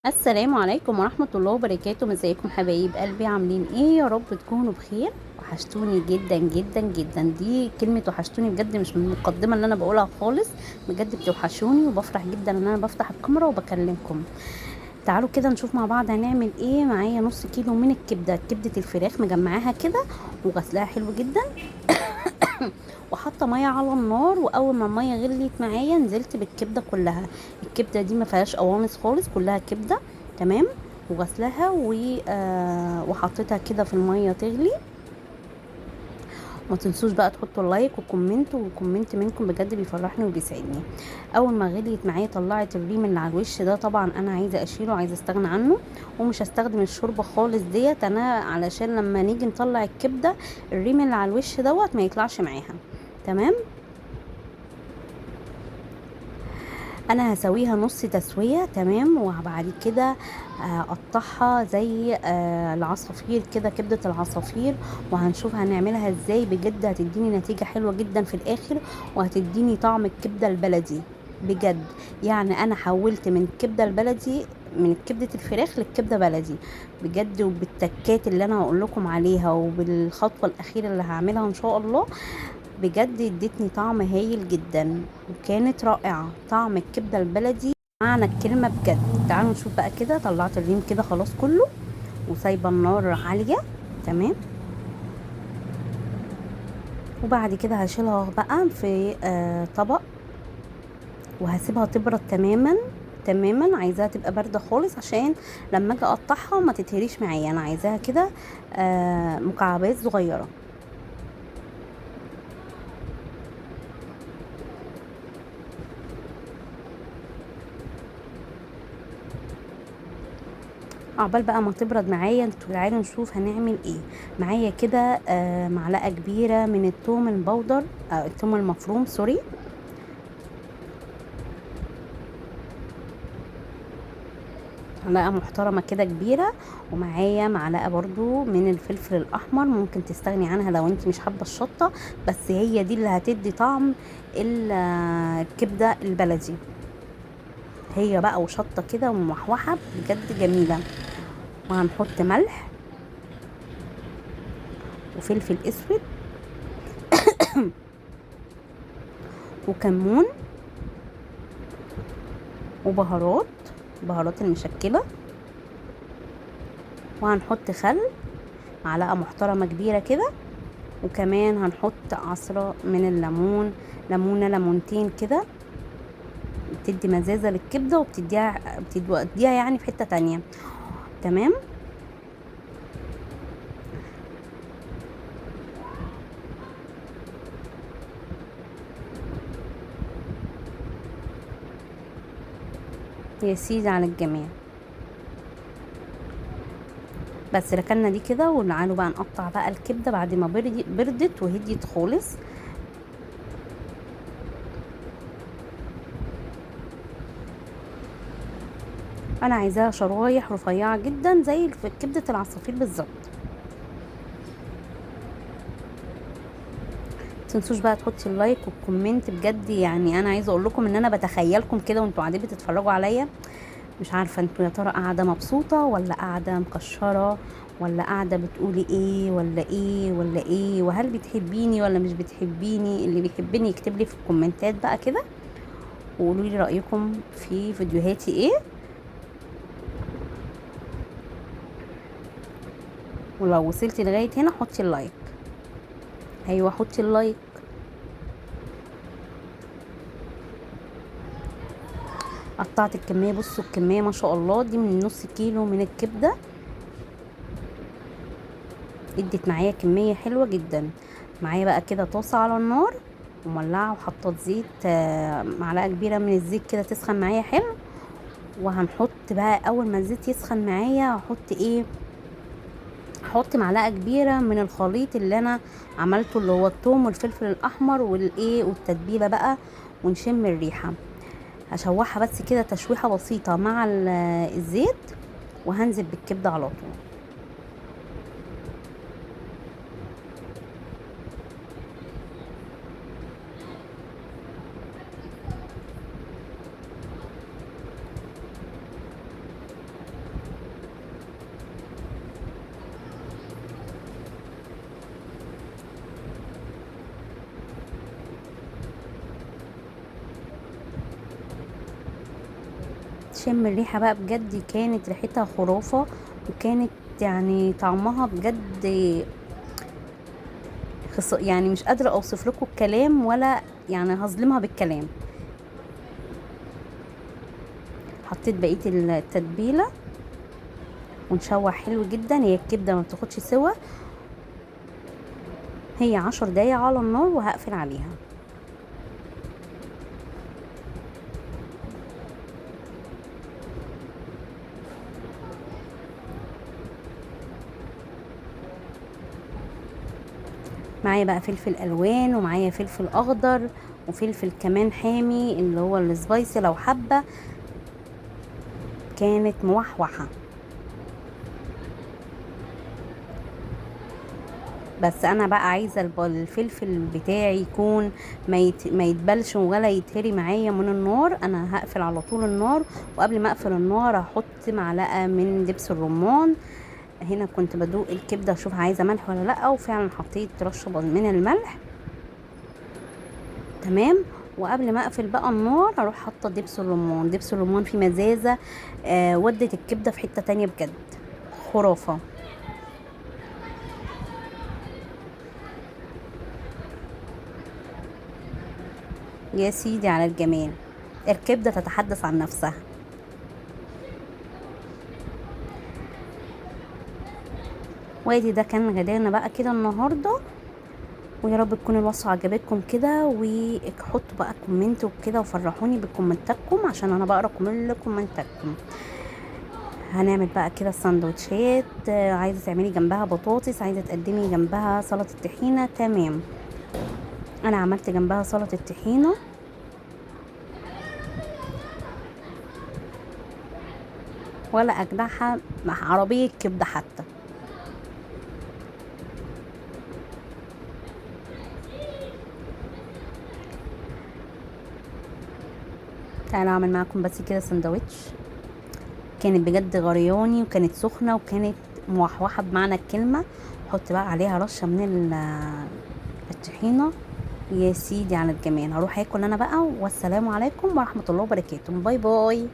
السلام عليكم ورحمة الله وبركاته. ازيكم حبايب قلبي؟ عاملين ايه؟ يا رب تكونوا بخير. وحشتوني جدا جدا جدا. دي كلمة وحشتوني بجد، مش من المقدمة اللي انا بقولها خالص. بجد بتوحشوني وبفرح جدا ان انا بفتح الكاميرا وبكلمكم. تعالوا كده نشوف مع بعض هنعمل ايه. معايا نص كيلو من الكبدة، كبدة الفراخ مجمعاها كده وغسلاها حلو جدا وحاطه ميه على النار. واول ما الميه غليت معايا نزلت بالكبده كلها. الكبده دي ما فيهاش قوانص خالص، كلها كبده. تمام. وغسلها وحطيتها كده في الميه تغلي. ما تنسوش بقى تحطوا اللايك وكومنت، وكومنت منكم بجد بيفرحني وبيسعدني. اول ما غليت معايا طلعت الريم اللي على الوش ده، طبعا انا عايزه اشيله، عايزه استغنى عنه. ومش هستخدم الشوربه خالص ديت انا، علشان لما نيجي نطلع الكبده الريم اللي على الوش دوت ما يطلعش معاها. تمام. انا هسويها نص تسوية. تمام. وبعد كده اقطعها زي العصافير كده، كبدة العصافير. وهنشوف هنعملها ازاي. بجد هتديني نتيجة حلوة جدا في الاخر، وهتديني طعم الكبدة البلدي. بجد يعني انا حولت من الكبدة البلدي، من كبدة الفراخ للكبدة بلدي. بجد وبالتكات اللي انا هقول لكم عليها، وبالخطوة الاخيرة اللي هعملها ان شاء الله. بجد ادتني طعم هايل جدا، وكانت رائعة. طعم الكبدة البلدي معنى الكلمة بجد. تعالوا نشوف بقى كده. طلعت الريم كده خلاص كله، وسايبة النار عالية. تمام. وبعد كده هشيلها بقى في طبق، وهسيبها تبرد تماما. تماما عايزاها تبقى باردة خالص، عشان لما اجي اقطعها ما تتهريش معايا. انا عايزاها كده مكعبات صغيرة. عقبال بقى ما تبرد معايا، انتوا تعالوا نشوف هنعمل ايه. معايا كده معلقه كبيره من الثوم البودر، الثوم المفروم، سوري. معلقه محترمه كده كبيره. ومعايا معلقه برضو من الفلفل الاحمر، ممكن تستغني عنها لو انت مش حابه الشطه، بس هي دي اللي هتدي طعم الكبده البلدي. هي بقى وشطه كده وموحوحه بجد جميله. وهنحط ملح وفلفل اسود وكمون وبهارات، بهارات المشكلة. وهنحط خل، معلقة محترمة كبيرة كده. وكمان هنحط عصرة من الليمون، ليمونة ليمونتين كده. بتدي مزازة للكبدة بتديها يعني في حتة تانية. تمام. يا سيدي على الجميع. بس ركنا دي كده، وتعالوا بقى نقطع بقى الكبدة بعد ما بردت وهديت خالص. انا عايزاها شرايح رفيعة جدا زي في كبدة العصافير بالظبط. متنسوش بقى تحطي اللايك والكومنت. بجد يعني انا عايزه اقول لكم ان انا بتخيلكم كده وانتوا قاعدين بتتفرجوا عليا. مش عارفه انتوا يا ترى قاعده مبسوطه، ولا قاعده مكشره، ولا قاعده بتقولي ايه، ولا ايه ولا ايه، وهل بتحبيني ولا مش بتحبيني؟ اللي بيحبني يكتب لي في الكومنتات بقى كده، وقولوا لي رايكم في فيديوهاتي ايه. ولو وصلتي لغايه هنا حطي اللايك. ايوه حطي اللايك. قطعت الكميه. بصوا الكميه ما شاء الله، دي من نص كيلو من الكبده. ادت معايا كمية حلوة جدا. معايا بقى كده طاسة على النار ومولعة، وحطت زيت، معلقة كبيرة من الزيت كده تسخن معايا حلو. وهنحط بقى اول ما الزيت يسخن معايا هحط ايه، هحط معلقة كبيرة من الخليط اللي انا عملته، اللي هو الثوم والفلفل الاحمر والايه والتتبيلة بقى، ونشم الريحة. هشوحها بس كده تشويحة بسيطة مع الزيت، وهنزل بالكبدة على طول. تشم الريحة بقى بجد، كانت ريحتها خرافة، وكانت يعني طعمها بجد يعني مش قادرة اوصف لكم الكلام، ولا يعني هظلمها بالكلام. حطيت بقية التتبيلة ونشوح حلو جدا. هي الكبدة ما بتاخدش سوا، هي 10 دقايق على النار وهقفل عليها. معايا بقى فلفل الوان، ومعايا فلفل اخضر، وفلفل كمان حامي اللي هو السبايسي لو حابه. كانت موحوحه، بس انا بقى عايزه الفلفل بتاعي يكون ما يتبلش ولا يتهري معايا من النار. انا هقفل على طول النار، وقبل ما اقفل النار هحط معلقه من دبس الرمان. هنا كنت بدوق الكبده اشوف عايزه ملح ولا لا، وفعلا حطيت رشه من الملح. تمام. وقبل ما اقفل بقى النار اروح حاطه دبس الرمان. دبس الرمان فيه مزازه، ودت الكبده في حته تانية بجد خرافه. يا سيدي على الجمال، الكبده تتحدث عن نفسها. وادي ده كان غدانا بقى كده النهارده، ويا رب تكون الوصفه عجبتكم كده، وحطوا بقى كومنت وكده وفرحوني بكومنتاتكم عشان انا بقرا كل كومنتاتكم. هنعمل بقى كده السندوتشات. عايزه تعملي جنبها بطاطس، عايزه تقدمي جنبها سلطه طحينه، تمام. انا عملت جنبها سلطه طحينه، ولا اجدعها مع عربيه كبده حتى. تعالوا اعمل معاكم بس كده سندوتش. كانت بجد غرياني، وكانت سخنه، وكانت موحوحه بمعنى الكلمه. حط بقى عليها رشه من الطحينه. يا سيدي على الجمال. هروح اكل انا بقى، والسلام عليكم ورحمه الله وبركاته. باي باي.